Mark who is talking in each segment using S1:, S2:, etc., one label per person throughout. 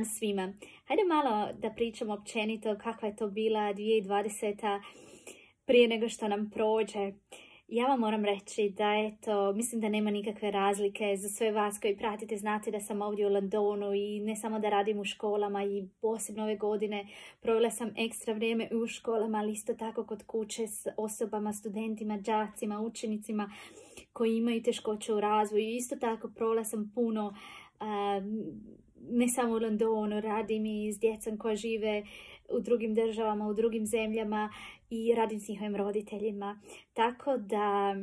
S1: Svima. Hajde malo da pričamo općenito kakva je to bila 2020. prije nego što nam prođe. Ja vam moram reći da mislim da nema nikakve razlike. Za sve vas koji pratite, znate da sam ovdje u Londonu i ne samo da radim u školama i posebno ove godine provela sam ekstra vrijeme u školama, ali isto tako kod kuće s osobama, studentima, đacima, učenicima koji imaju teškoće u razvoju. Isto tako provela sam puno ne samo u Londonu, radim i s djecom koja žive u drugim državama, u drugim zemljama i radim s njihovim roditeljima. Tako da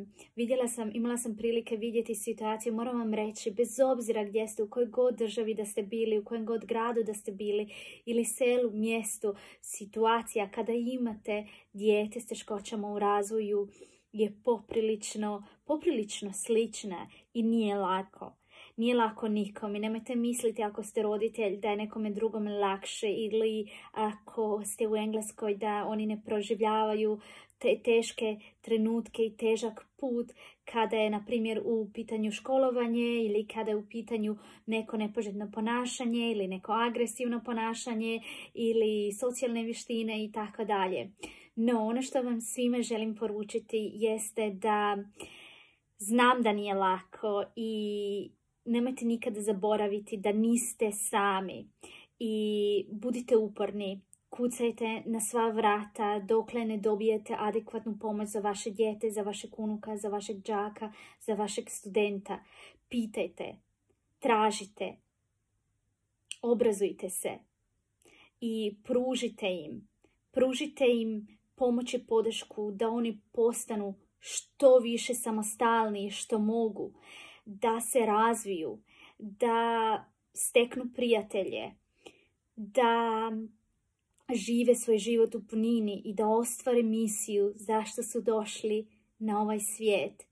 S1: imala sam prilike vidjeti situaciju. Moram vam reći, bez obzira gdje ste, u kojoj god državi da ste bili, u kojem god gradu da ste bili ili selu, mjestu, situacija kada imate dijete s teškoćama u razvoju je poprilično slična i nije lako. Nije lako nikom i nemojte misliti ako ste roditelj da je nekome drugom lakše ili ako ste u Engleskoj da oni ne proživljavaju te teške trenutke i težak put kada je, na primjer, u pitanju školovanje ili kada je u pitanju neko nepoželjno ponašanje ili neko agresivno ponašanje ili socijalne vještine i tako dalje. No, ono što vam svima želim poručiti jeste da znam da nije lako i nemojte nikada zaboraviti da niste sami i budite uporni. Kucajte na sva vrata dokle ne dobijete adekvatnu pomoć za vaše dijete, za vašeg unuka, za vašeg đaka, za vašeg studenta. Pitajte, tražite, obrazujte se i pružite im pomoć i podršku da oni postanu što više samostalni što mogu, da se razviju, da steknu prijatelje, da žive svoj život u punini i da ostvare misiju zašto su došli na ovaj svijet.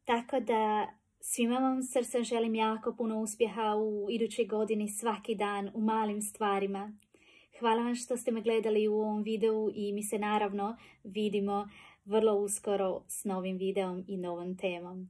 S1: Tako da svima vam srcem želim jako puno uspjeha u idućoj godini, svaki dan, u malim stvarima. Hvala vam što ste me gledali u ovom videu i mi se naravno vidimo vrlo uskoro s novim videom i novom temom.